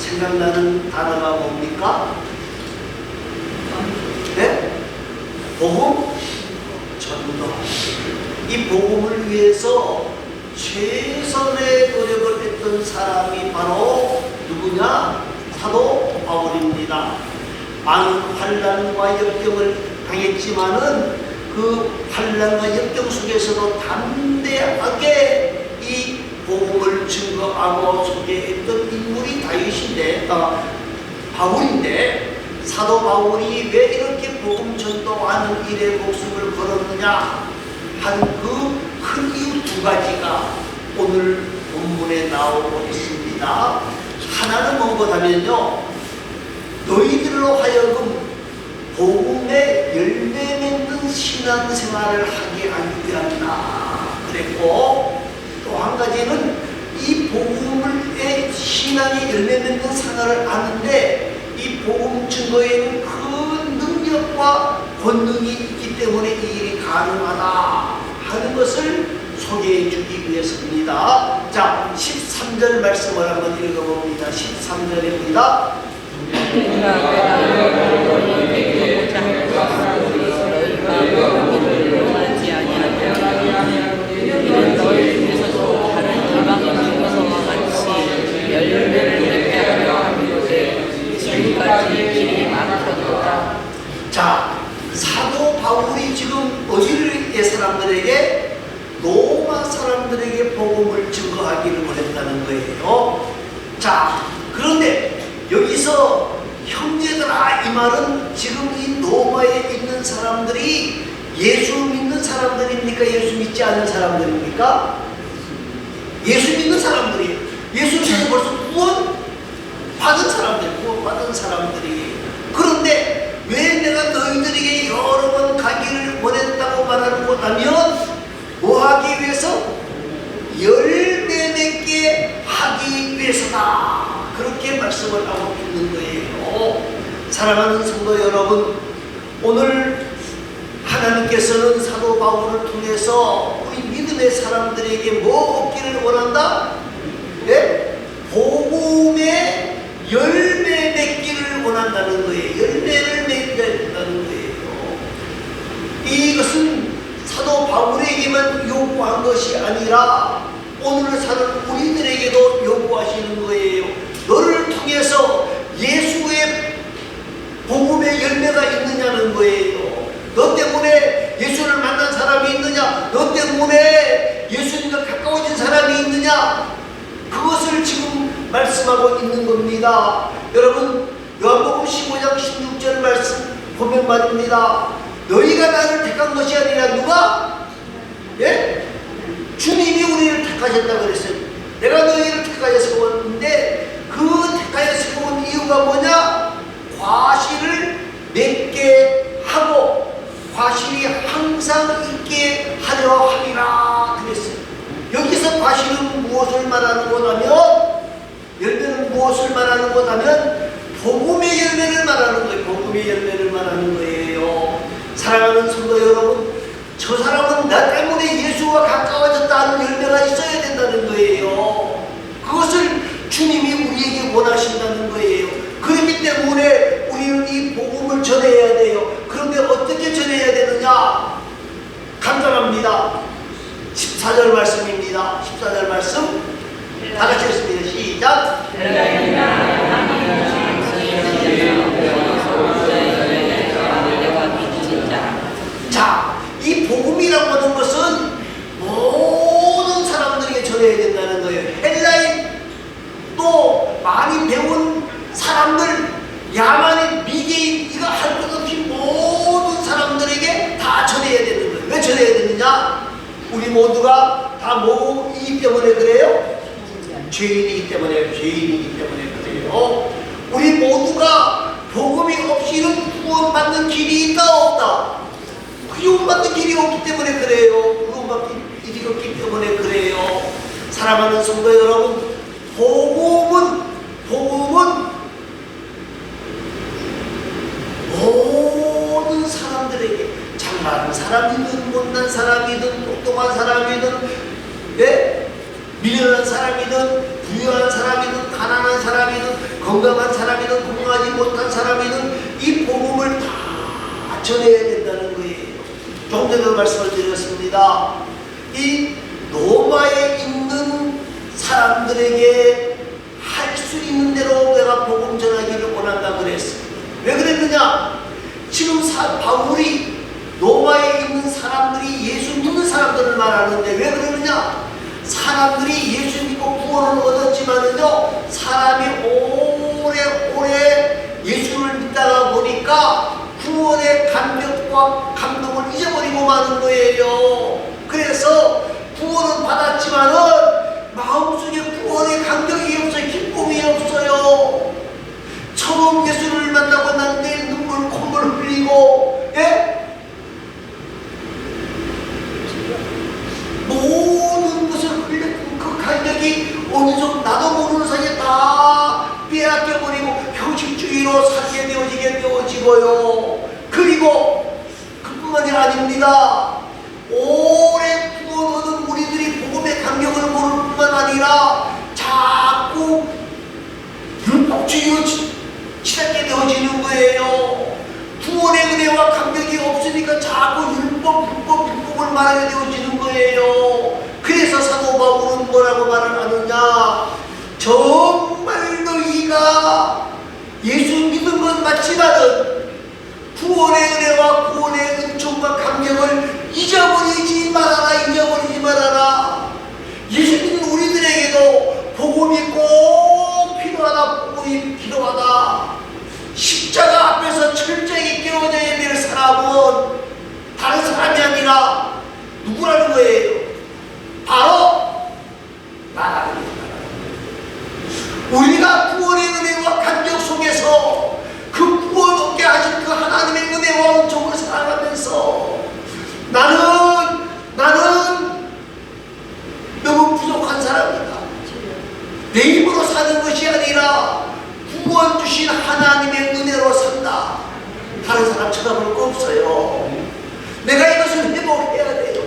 생각나는 단어가 뭡니까? 네? 복음 전도. 이 복음을 위해서 최선의 노력을 했던 사람이 바로 누구냐? 사도 바울입니다. 많은 환난과 역경을 당했지만은 그 환난과 역경 속에서도 담대하게 이 복음을 증거하고 소개했던 인물이 바울인데, 사도 바울이 왜 이렇게 복음 전도하는 일에 목숨을 걸었느냐 하는 그 큰 이유 두 가지가 오늘 본문에 나오고 있습니다. 하나는 무엇하면요, 너희들로 하여금 복음의 열매 맺는 신앙생활을 하게 하기 위함이다 그랬고, 또 한 가지는 이 복음의 신앙의 열매 맺는 생활을 하는데 이 복음 증거에는 큰 능력과 권능이 있기 때문에 이 일이 가능하다 하는 것을 소개해 주기 위해서입니다. 자, 13절 말씀을 한번 읽어봅니다. 13절입니다. 자, 사도 바울이 지금 어디의 사람들에게? 로마 사람들에게 복음을 증거하기를 원했다는 거예요. 자, 그런데 여기서 형제들아, 이 말은 지금 이 로마에 있는 사람들이 예수 믿는 사람들입니까? 예수 믿지 않는 사람들입니까? 예수 믿는 사람들이에요. 예수 믿는 벌써 구원 받은 사람들이에요. 그런데 왜 내가 너희들에게 여러 번 가기를 원했다고 말하는 거라면 뭐 하기 위해서? 열매 맺게 하기 위해서다. 그렇게 말씀을 하고 있는 거예요. 사랑하는 성도 여러분, 오늘 하나님께서는 사도 바울을 통해서 우리 믿음의 사람들에게 뭐 얻기를 원한다? 네? 복음의 열매 맺기를 원한다는 거예요. 열매를 맺는다는 거예요. 이것은 사도 바울에게만 요구한 것이 아니라 오늘 사는 우리들에게도 요구하시는 거예요. 너를 통해서 예수의 복음의 열매가 있느냐는 거예요. 너 때문에 예수를 만난 사람이 있느냐? 너 때문에 예수님과 가까워진 사람이 있느냐? 그것을 지금 말씀하고 있는 겁니다. 여러분, 요한복음 15장 16절 말씀 보면 말입니다. 너희가 나를 택한 것이 아니라 누가? 예? 주님이 우리를 택하셨다고 그랬어요. 내가 너희를 택하여 세웠는데 그 택하여 세운 이유가 뭐냐? 과실을 맺게 하고 과실이 항상 있게 하려 함이라 그랬어요. 여기서 과실은 무엇을 말하는 거냐면, 열매는 무엇을 말하는 거냐면 복음의 열매를 말하는 거예요. 복음의 열매를 말하는 거예요. 사랑하는 성도 여러분, 저 사람은 나 때문에 예수와 가까워졌다는 열매가 있어야 된다는 거예요. 그것을 주님이 우리에게 원하신다는 거예요. 그렇기 때문에 우리는 이 복음을 전해야 돼요. 그런데 어떻게 전해야 되느냐? 간단합니다. 14절 말씀입니다. 14절 말씀 다 같이 읽습니다. 시작. 자, 이 복음이라고 하는 것은 모든 사람들에게 전해야 된다는 거예요. 헬라인, 또 많이 배운 사람들, 야만인, 미개인, 이거 할 것 없이 모든 사람들에게 다 전해야 되는 거예요. 왜 전해야 되느냐? 우리 모두가 다 뭐이기 때문에 그래요? 죄인이기 때문에 그래요. 우리 모두가 복음이 없이는 구원받는 길이 있다 없다? 구원받는 길이 없기 때문에 그래요. 구원받는 길이 없기 때문에 그래요. 사랑하는 성도 여러분, 복음은 모든 사람들에게, 잘난 사람이든 못난 사람이든 똑똑한 사람이든, 네? 미련한 사람이든 부유한 사람이든 가난한 사람이든 건강한 사람이든 건강하지 못한 사람이든 이 복음을 다 전해야 된다는 거예요. 좀 전에 말씀을 드렸습니다. 이 로마에 있는 사람들에게 할 수 있는 대로 내가 복음 전하기를 원한다 그랬어요. 왜 그랬느냐? 지금 바울이 로마에 있는 사람들이 예수 믿는 사람들을 말하는데 왜 그러느냐? 사람들이 예수 믿고 구원을 얻었지만은요, 사람이 오래오래 예수를 믿다가 보니까 구원의 감격과 감동을 잊어버리고 마는 거예요. 그래서 구원은 받았지만은 마음속에 구원의 감격이 없어요. 기쁨이 없어요. 처음 예수를 만나고 난 뒤에 눈물 콧물 흘리고, 예? 모든 것을 흘렸던 그 감격이 어느 정도 나도 모르는 사이에 다 빼앗겨버리고 형식주의로 살게 되어지고요. 그리고 그뿐만이 아닙니다. 오래 구원 얻은 우리들이 복음의 감격을 모를 뿐만 아니라 자꾸 율법주의로 치닫게 되어지는 거예요. 구원의 은혜와 감격이 없으니까 자꾸 율법을 말하게 되어지는 거예요. 그래서 사도 바울은 뭐라고 말을 하느냐? 정말 너희가 예수 믿은 건 맞지만은 구원의 은혜와 구원의 은총과 감격을 잊어버리지 말아라. 예수 믿는 우리들에게도 복음이 꼭 필요하다. 복음이 필요하다. 십자가 앞에서 철저하게 깨어져야 될 사람은 다른 사람이 아니라 누구라는 거예요? 바로 나라는 거예요. 우리가 구원의 은혜와 감격 속에서 그 구원 얻게 하신 그 하나님의 은혜와 은총을 살아가면서 나는 너무 부족한 사람이다. 내 힘으로 사는 것이 아니라 구원 주신 하나님의 은혜로 산다. 다른 사람 쳐다볼 거 없어요. 내가 이것을 회복해야 돼요.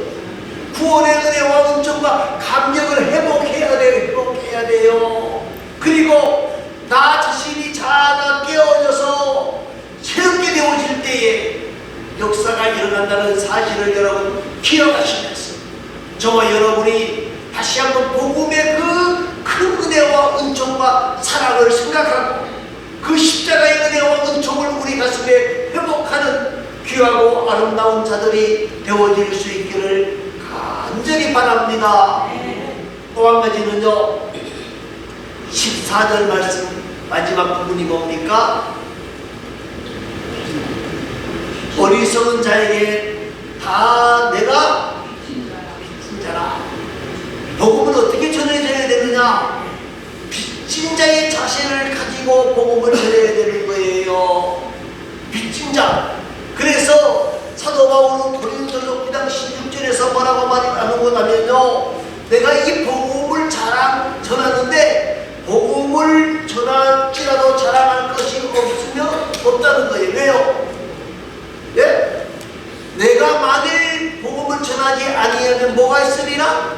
구원의 은혜와 은총과 감격을 회복해야 돼요. 그리고 나 자신이 자아가 깨어져서 새롭게 되어질 때에 역사가 일어난다는 사실을 여러분 기억하시면서 저와 여러분이 다시 한번 복음의 그 큰 은혜와 은총과 사랑을 생각하고 그 십자가의 은혜와 은총을 우리 가슴에 회복하는 귀하고 아름다운 자들이 되어질 수 있기를 간절히 바랍니다. 또 한 가지는요, 14절 말씀 마지막 부분이 뭡니까? 어리석은 자에게 다 내가 빚진 자라. 복음은 어떻게 전해져야 되느냐? 빚진 자의 자세를 가지고 복음을 전해야 되는 거예요. 빚진 자. 그래서 사도 바울은 고린도서 9장 16절에서 뭐라고 말하는 거냐면요, 내가 이 복음을 전하는데 복음을 전할지라도 자랑할 것이 없다는 거예요. 왜요? 예? 내가 만일 복음을 전하지 아니하면 뭐가 있으리라?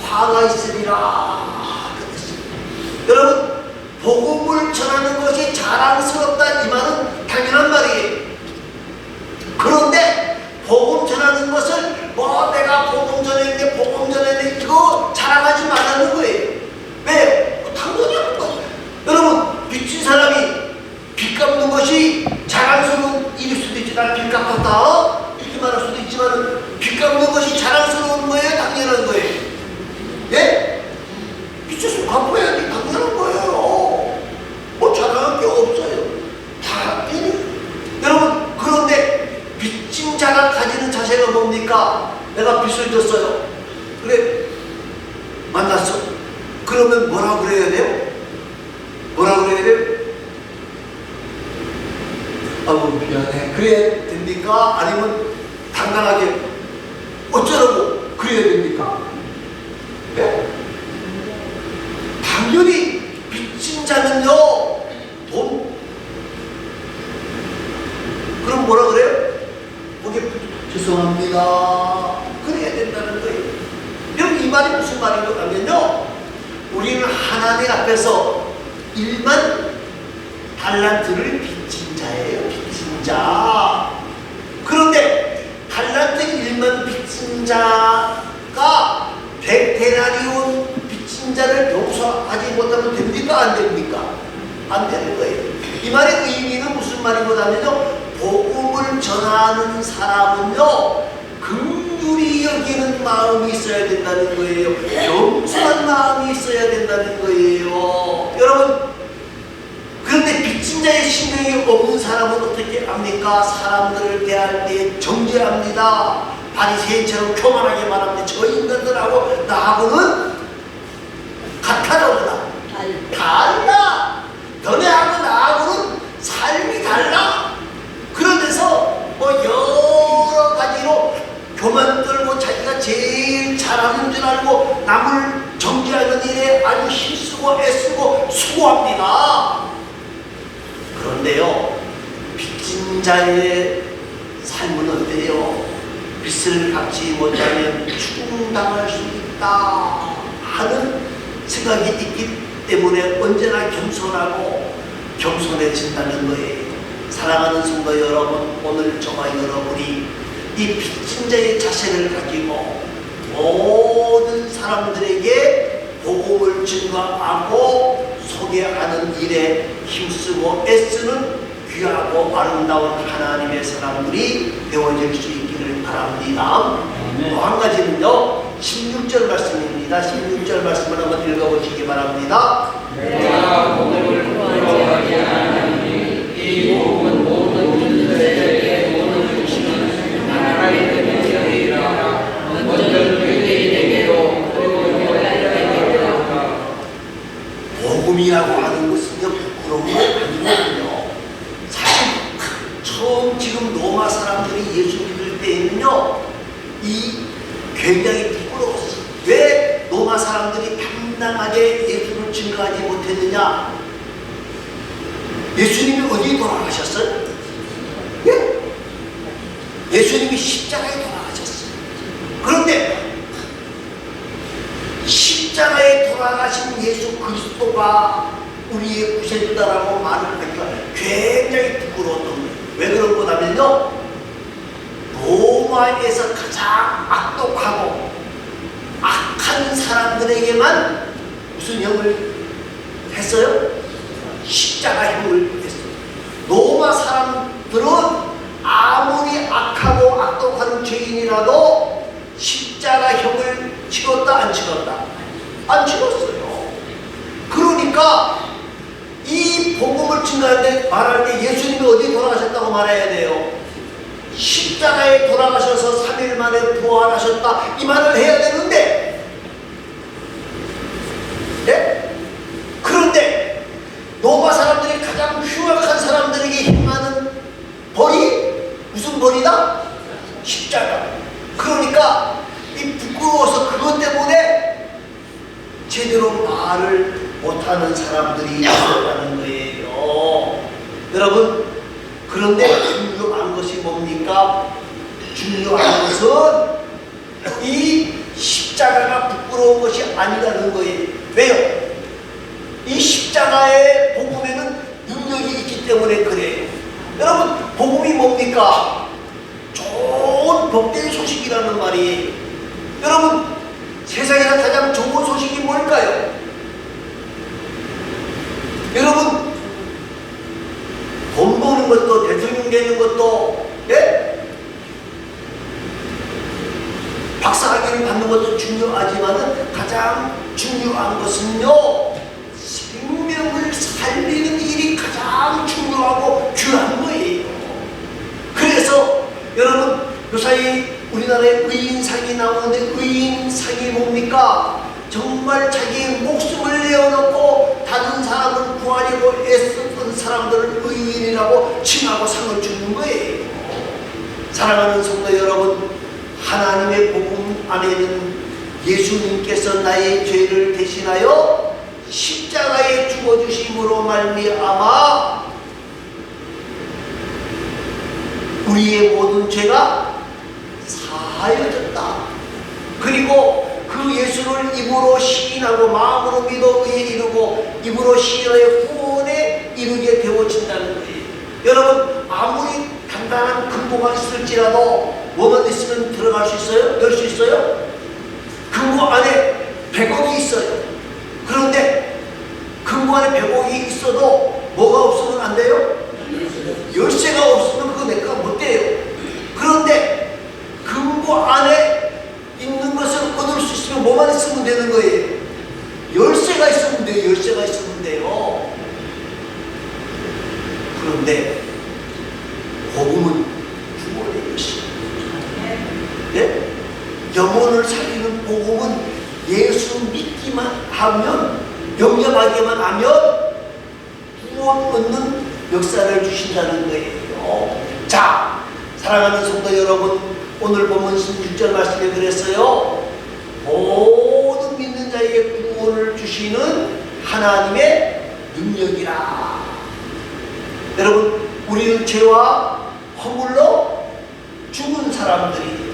화가 있으리라. 여러분, 복음을 전하는 것이 자랑스럽다 이 말은 당연한 말이에요. 그런데 복음 전하는 것을 내가 복음 전했는데 이거 자랑하지 말라는 거예요. 왜? 당연히 하는 거예요. 여러분, 빚진 사람이 빚 갚는 것이 자랑스러운 일일 수도 있지. 난 빚 갚았다 이렇게 말할 수도 있지만 빚 갚는 것이 자랑스러운 거예요? 당연한 거예요? 예? 빚을 갚아야 돼. 당연한 거예요. 뭐 자랑할 게 없어요. 당연히. 여러분, 그런데 빚진 자가 가지는 자세가 뭡니까? 내가 빚을 졌어요. 그래, 만났어. 그러면 뭐라 그래야 돼요? 뭐라 그래야 돼요? 아이고 미안해. 그래야 됩니까? 아니면 당당하게 어쩌라고 그래야 됩니까? 네? 당연히 빚진 자는요, 돈. 그럼 뭐라 그래요? 거기에 죄송합니다. 그래야 된다는 거예요. 여러분, 이 말이 무슨 말이냐면요, 우리는 하나님 앞에서 일만 달란트를 빚진 자예요. 빚진 자. 그런데 달란트 1만 빚진 자가 100데나리온 빚진 자를 용서하지 못하면 됩니까? 안 됩니까? 안 되는 거예요. 이 말의 의미는 무슨 말이거든요? 복음을 전하는 사람은요, 긍휼히 여기는 마음이 있어야 된다는 거예요. 겸손한 마음이 있어야 된다는 거예요. 여러분, 그런데 빚진 자의 신경이 없는 사람은 어떻게 합니까? 사람들을 대할 때 정죄합니다. 바리새인처럼 교만하게 말합니다. 저 인간들하고 나하고는 같아라구나. 달라. 너네하고 나하고는 삶이 달라. 그런 데서 뭐 여러 가지로 교만 떨고 자기가 제일 잘하는 줄 알고 남을 정죄하는 일에 아주 힘쓰고 애쓰고 수고합니다. 그런데요, 빚진 자의 삶은 어때요? 빚을 갚지 못하면 추궁당할 수 있다 하는 생각이 있기 때문에 언제나 겸손해진다는 거예요. 사랑하는 성도 여러분, 오늘 저와 여러분이 이 빚진 자의 자세를 가지고 모든 사람들에게 복음을 증거하고 소개하는 일에 힘쓰고 애쓰는 귀하고 아름다운 하나님의 사람들이 되어질 수 있기를 바랍니다. 또 한 가지는요, 16절 말씀입니다. 16절 말씀을 한번 읽어보시기 바랍니다. 내가 복음을 구하지 아니하니 이 복음은 모든 민족에게 복음을 주시는 하나님의 명령이라. 먼저 유대인에게로 그리고 헬라인에게로. 복음이라고 하는 것은요, 부끄러운 게 아니거든요. 사실 처음 지금 로마 사람들이 예수 믿을 때에는요, 이 굉장히 부끄러웠어요. 왜 로마 사람들이 당당하게 예수를 증거하지 못했느냐? 예수님이 어디 돌아가셨어요? 예? 예수님이 십자가에 돌아가셨어요. 그런데 십자가에 돌아가신 예수 그리스도가 우리의 구세주다라고 말을 하니까 굉장히 부끄러웠던 거예요. 왜 그런 거냐면요, 로마에서 가장 악독하고 악한 사람들에게만 무슨 형을 했어요? 십자가형을 했어요. 로마 사람들은 아무리 악하고 악독한 죄인이라도 십자가형을 치렀다 안 치렀다? 안 치렀어요. 그러니까 이 복음을 증거하는데 말할 때 예수님이 어디 돌아가셨다고 말해야 돼요? 십자가에 돌아가셔서 3일 만에 부활하셨다, 이 말을 해야 되는데, 네? 그런데 로마 사람들이 가장 흉악한 사람들에게 행하는 벌이 무슨 벌이다? 십자가. 그러니까 이 부끄러워서 그것 때문에 제대로 말을 못하는 사람들이 있었다는 거예요. 여러분, 그런데 중요한 것이 뭡니까? 중요한 것은 이 십자가가 부끄러운 것이 아니라는 거예요. 왜요? 이 십자가의 복음에는 능력이 있기 때문에 그래요. 여러분, 복음이 뭡니까? 좋은 복된 소식이라는 말이에요. 여러분, 세상에서 가장 좋은 소식이 뭘까요? 여러분, 돈 버는 것도, 대통령 되는 것도, 예? 박사학위를 받는 것도 중요하지만 가장 중요한 것은요, 생명을 살리는 일이 가장 중요하고 귀한 거예요. 그래서 여러분, 요사이 우리나라에 의인상이 나오는데 의인상이 뭡니까? 정말 자기의 목숨을 내어놓고 다른 사람을 구하려고 애썼던 사람들을 의인이라고 칭하고 상을 주는 거예요. 사랑하는 성도 여러분, 하나님의 복음 안에는 예수님께서 나의 죄를 대신하여 십자가에 죽어주심으로 말미암아 우리의 모든 죄가 사하여졌다. 그리고 그 예수를 입으로 시인하고 마음으로 믿어 의에 이르고 입으로 시인하여 구원에 이르게 되어진 있을지라도 뭐만 있으면 들어갈 수 있어요? 열 수 있어요? 금고 안에 100억이 있어요. 그런데 금고 안에 100억이 있어도 뭐가 없으면 안 돼요? 열쇠가 없으면 그거 내가 못 돼요. 그런데 금고 안에 있는 것을 얻을 수 있으면 뭐만 있으면 되는 거예요? 열쇠가 있으면 돼요. 열쇠가 있으면 돼요. 그런데 복음은 구원의 것이에요. 네? 영혼을 살리는 복음은 예수 믿기만 하면, 영접하기만 하면 구원 얻는 역사를 주신다는 거예요. 자, 사랑하는 성도 여러분, 오늘 본문 16절 말씀에 그랬어요. 모든 믿는 자에게 구원을 주시는 하나님의 능력이라. 여러분, 우리는 죄와 허물로 죽은 사람들이에요.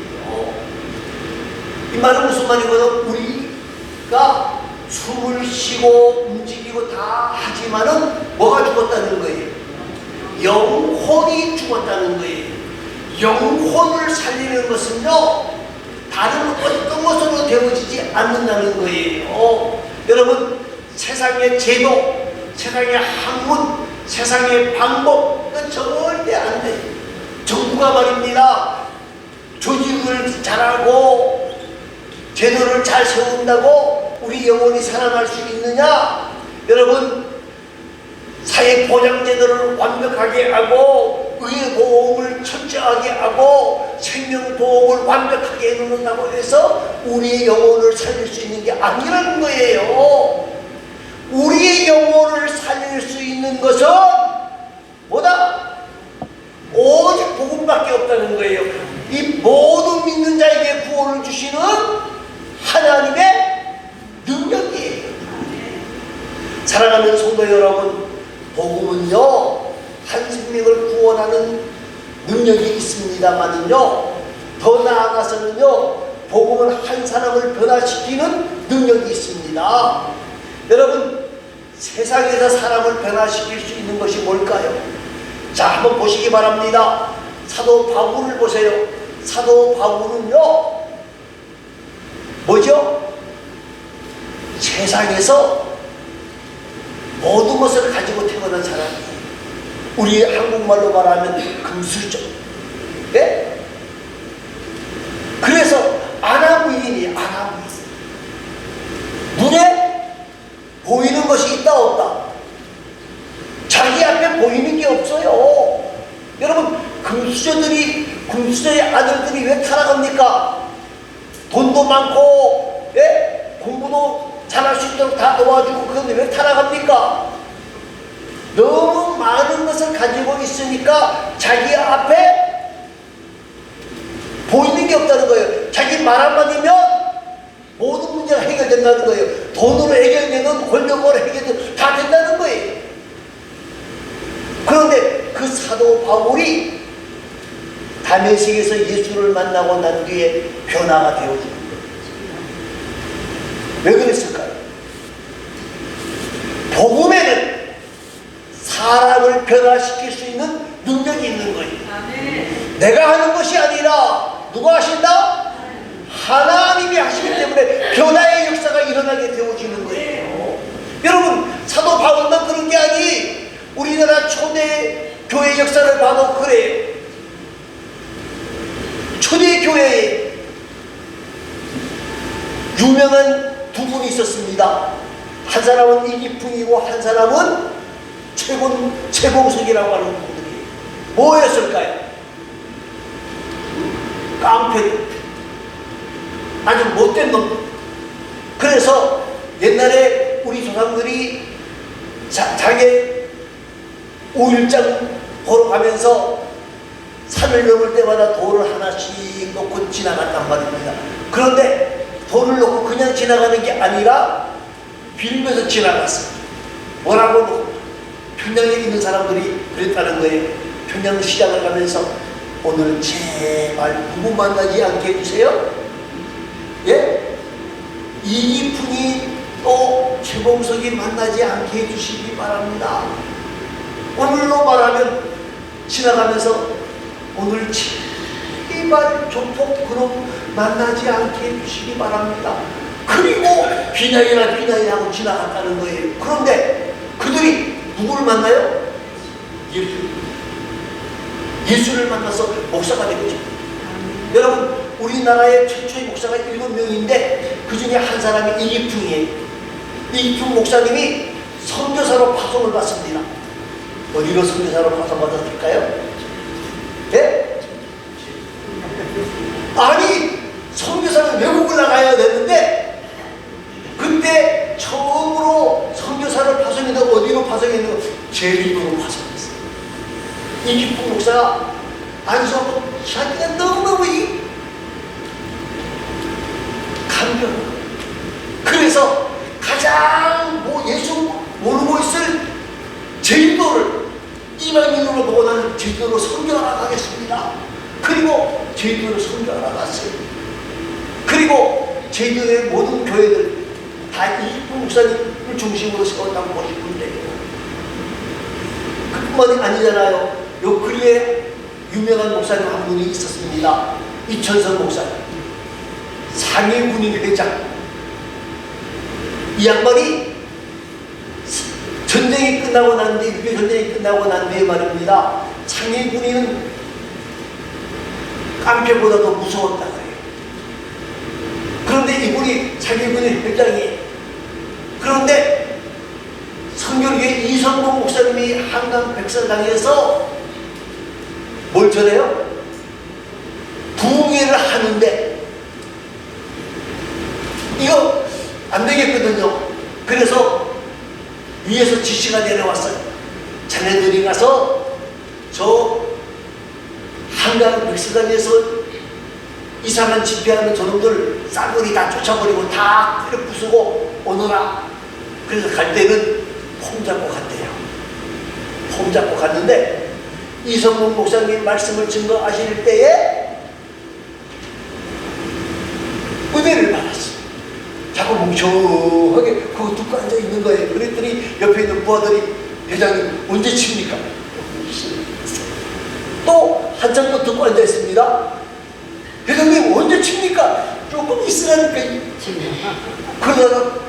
이 말은 무슨 말이거든? 우리가 숨을 쉬고 움직이고 다 하지만은 뭐가 죽었다는 거예요? 영혼이 죽었다는 거예요. 영혼을 살리는 것은요, 다른 어떤 것으로 되어지지 않는다는 거예요. 여러분, 세상의 제도, 세상의 학문, 세상의 방법은 절대 안 돼요. 정부가 말입니다. 조직을 잘하고 제도를 잘 세운다고 우리 영혼이 살아날 수 있느냐? 여러분, 사회보장제도를 완벽하게 하고 의료보험을 철저하게 하고 생명보험을 완벽하게 해놓는다고 해서 우리의 영혼을 살릴 수 있는 게 아니라는 거예요. 우리의 영혼을 살릴 수 있는 것은 뭐다? 오직 복음밖에 없다는 거예요. 이 모든 믿는 자에게 구원을 주시는 하나님의 능력이에요. 사랑하는 성도 여러분, 복음은요, 한 생명을 구원하는 능력이 있습니다만은요, 더 나아가서는요, 복음은 한 사람을 변화시키는 능력이 있습니다. 여러분, 세상에서 사람을 변화시킬 수 있는 것이 뭘까요? 자, 한번 보시기 바랍니다. 사도 바울을 보세요. 사도 바울은요, 뭐죠? 세상에서 모든 것을 가지고 태어난 사람이에요. 우리 한국말로 말하면 금수저. 네? 그래서 아나무인이에요. 아나무인. 눈에 보이는 것이 있다 없다? 자기 앞에 보이는 게 없어요. 여러분, 금수저의 아들들이 왜 타락합니까? 돈도 많고, 예? 공부도 잘할 수 있도록 다 도와주고, 그런데 왜 타락합니까? 너무 많은 것을 가지고 있으니까 자기 앞에 보이는 게 없다는 거예요. 자기 말 한마디면 모든 문제가 해결된다는 거예요. 돈으로 해결되는, 권력으로 해결되는, 다 된다는 거예요. 그런데 그 사도 바울이 다메섹에서 예수를 만나고 난 뒤에 변화가 되어지는 거예요. 왜 그랬을까요? 복음에는 사람을 변화시킬 수 있는 능력이 있는 거예요. 내가 하는 것이 아니라 누가 하신다? 하나님이 하시기 때문에 변화의 역사가 일어나게 되어지는 거예요. 여러분, 사도 바울만 그런 게 아니, 우리나라 초대 교회 역사를 봐도 그래요. 초대 교회에 유명한 두 분이 있었습니다. 한 사람은 이기풍이고 한 사람은 최봉석이라고 하는 분들이 뭐였을까요? 깡패들, 아주 못된 놈. 그래서 옛날에 우리 조상들이 장에 5일장 보러 가면서 산을 넘을 때마다 돌을 하나씩 놓고 지나갔단 말입니다. 그런데 돌을 놓고 그냥 지나가는 게 아니라 빌면서 지나갔어요. 뭐라고? 평양에 있는 사람들이 그랬다는 거예요. 평양 시장을 가면서 오늘 제발 누구 만나지 않게 해주세요. 예? 이기풍이 또 최봉석이 만나지 않게 해주시기 바랍니다. 오늘로 말하면 지나가면서 오늘 일반 조폭 그룹 만나지 않게 해주시기 바랍니다. 그리고 비나이하고 지나갔다는 거예요. 그런데 그들이 누구를 만나요? 예수를 만나서 목사가 된 거죠. 여러분, 우리나라의 최초의 목사가 7명인데 그 중에 한 사람이 이기풍이에요. 이기풍 목사님이 선교사로 파송을 받습니다. 어디로 선교사로 파송받았을까요? 예? 아니, 선교사는 외국을 나가야 되는데 그때 처음으로 선교사를 파송했는데 어디로 파송했는가? 제주도로 파송했어요. 이기풍 목사가 안수하고 자기가 너무너무 감격. 그래서 가장 예수 모르고 있을 제주도를 이방인으로 보고 나는 제주도로 선교하러 가겠습니다. 그리고 제주도로 선교하러 갔어요. 그리고 제주도의 모든 교회들 다 이기풍 목사님을 중심으로 세웠다고 보시면 돼요. 그뿐만이 아니잖아요. 요 근래에 유명한 목사님 한 분이 있었습니다. 이천선 목사님, 상해군인 회장. 이 양반이 전쟁이 끝나고 난 뒤에, 유교 전쟁이 끝나고 난 뒤에 말입니다. 상해군인은 깡패보다 더 무서웠다 그래요. 그런데 이분이 상해군인 회장이에요. 그런데 성결교회 이성봉 목사님이 한강 백설당에서 뭘 전해요? 부흥회를 하는데 이거 안 되겠거든요. 그래서 위에서 지시가 내려왔어요. 자네들이 가서 저 한강 백설당에서 이상한 집회하는 저놈들 싸그리 다 쫓아버리고 다 때려 부수고 오너라. 그래서 갈 때는 폼 잡고 갔대요. 폼 잡고 갔는데 이성문 목사님 말씀을 증거하실 때에 은혜를 받았어요. 자꾸 멍청하게 그거 듣고 앉아있는 거예요. 그랬더니 옆에 있는 부하들이 회장님 언제 칩니까? 또 한참 또 듣고 앉아있습니다. 회장님 언제 칩니까? 조금 있으라니까. 그러다가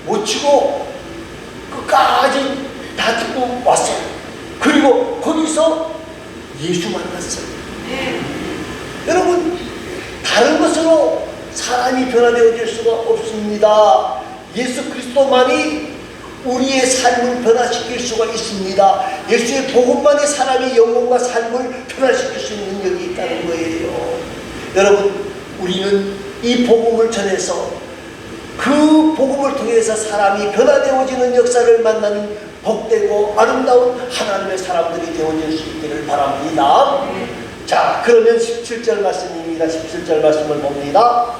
못 치고 끝까지 다 듣고 왔어요. 그리고 거기서 예수 만났어요. 여러분, 다른 것으로 사람이 변화되어질 수가 없습니다. 예수 그리스도만이 우리의 삶을 변화시킬 수가 있습니다. 예수의 복음만이 사람의 영혼과 삶을 변화시킬 수 있는 능력이 있다는 거예요. 여러분, 우리는 이 복음을 전해서 그 복음을 통해서 사람이 변화되어지는 역사를 만나는 복되고 아름다운 하나님의 사람들이 되어질 수 있기를 바랍니다. 자, 그러면 17절 말씀입니다. 17절 말씀을 봅니다.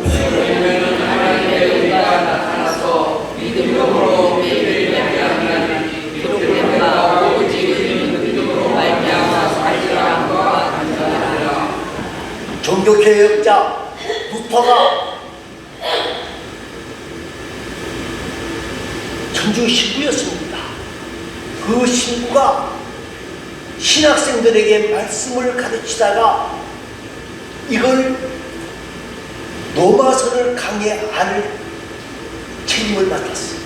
그러면 하나님의 의가 나타나서 믿음으로 믿으려 하나님 기록되었다. 오직 의인은 믿음으로 말미암아 살리라 과 같으니라. 종교개혁자 루터가 천주 신부였습니다. 그 신부가 신학생들에게 말씀을 가르치다가 이걸 로마서를 강해할 책임을 맡았어요.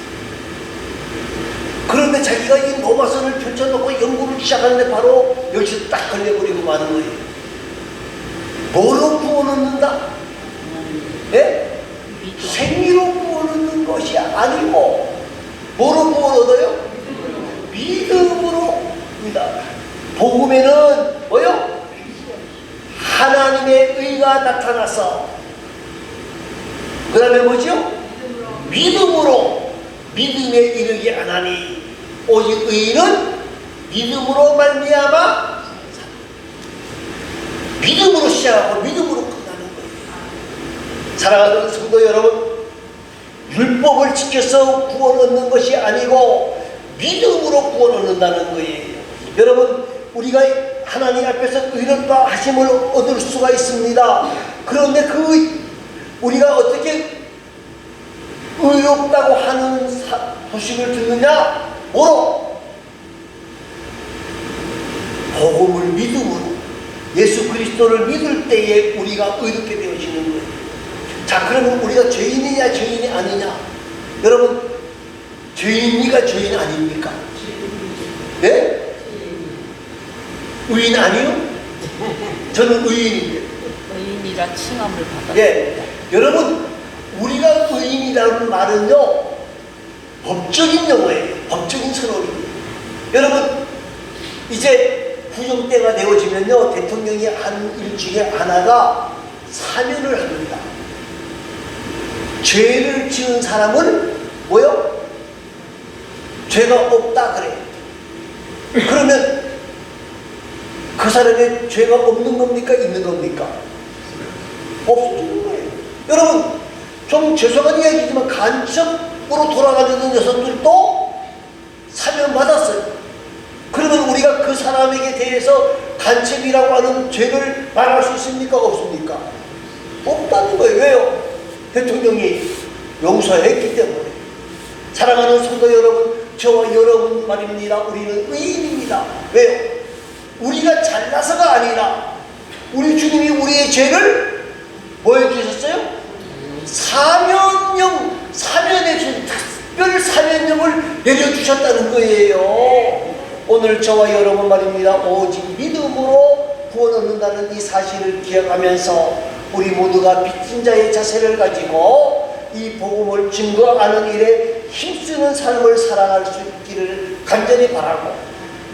그런데 자기가 이 로마서를 펼쳐놓고 연구를 시작하는데 바로 여기서 딱 걸려버리고 마는 거예요. 뭐로 구원받는다? 예? 생리로 구원받는 것이 아니고 뭐로 구원 얻어요? 믿음으로입니다. 복음에는 뭐요? 하나님의 의가 나타나서 그 다음에 뭐죠? 믿음으로 믿음에 이르게 하나니 오직 의인은 믿음으로 말미암아 믿음으로 시작하고 믿음으로 끝나는 거예요. 사랑하는 성도 여러분, 율법을 지켜서 구원 얻는 것이 아니고 믿음으로 구원 얻는다는 거예요. 여러분, 우리가 하나님 앞에서 의롭다 하심을 얻을 수가 있습니다. 그런데 우리가 어떻게 의롭다고 하는 소식을 듣느냐? 뭐로? 복음을 믿음으로. 예수 그리스도를 믿을 때에 우리가 의롭게 되어지는 거예요. 자, 그러면 우리가 죄인이냐 죄인이 아니냐? 여러분, 죄인이가 죄인 아닙니까? 네? 의인 아니요? 저는 의인인데. 의인이라 칭함을 받았다. 예, 여러분, 우리가 의인이라는 말은요, 법적인 용어예요. 법적인 선언입니다. 여러분, 이제 구정 때가 되어지면요, 대통령이 한 일 중에 하나가 사면을 합니다. 죄를 지은 사람은 뭐요? 죄가 없다 그래. 그러면 그 사람의 죄가 없는 겁니까? 있는 겁니까? 없는 거예요. 여러분, 좀 죄송한 이야기지만 간첩으로 돌아가려는 녀석들도 사면받았어요. 그러면 우리가 그 사람에게 대해서 간첩이라고 하는 죄를 말할 수 있습니까? 없습니까? 없다는 거예요. 왜요? 대통령이 용서했기 때문에. 사랑하는 성도 여러분, 저와 여러분 말입니다. 우리는 의인입니다. 왜요? 우리가 잘나서가 아니라 우리 주님이 우리의 죄를 뭐 해주셨어요? 사면의 죄, 특별 사면령을 내려주셨다는 거예요. 오늘 저와 여러분 말입니다. 오직 믿음으로 구원 얻는다는 이 사실을 기억하면서 우리 모두가 빚진 자의 자세를 가지고 이 복음을 증거하는 일에 힘쓰는 삶을 살아갈 수 있기를 간절히 바라고,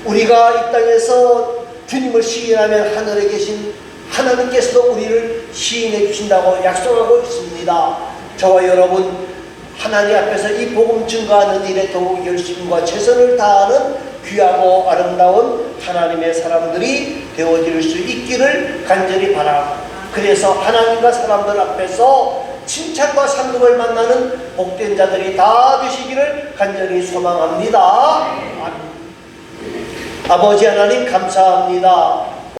우리가 이 땅에서 주님을 시인하면 하늘에 계신 하나님께서도 우리를 시인해 주신다고 약속하고 있습니다. 저와 여러분, 하나님 앞에서 이 복음 증거하는 일에 더욱 열심과 최선을 다하는 귀하고 아름다운 하나님의 사람들이 되어질 수 있기를 간절히 바라고, 그래서 하나님과 사람들 앞에서 칭찬과 상급을 만나는 복된 자들이 다 되시기를 간절히 소망합니다. 아버지 하나님 감사합니다.